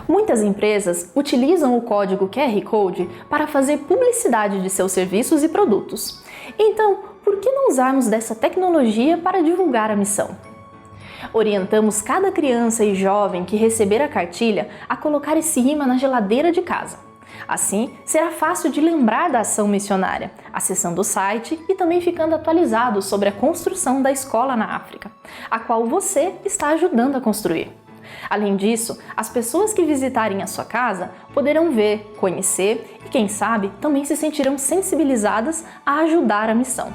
Muitas empresas utilizam o código QR Code para fazer publicidade de seus serviços e produtos. Então, por que não usarmos dessa tecnologia para divulgar a missão? Orientamos cada criança e jovem que receber a cartilha a colocar esse imã na geladeira de casa. Assim, será fácil de lembrar da ação missionária, acessando o site e também ficando atualizado sobre a construção da escola na África, a qual você está ajudando a construir. Além disso, as pessoas que visitarem a sua casa poderão ver, conhecer e, quem sabe, também se sentirão sensibilizadas a ajudar a missão.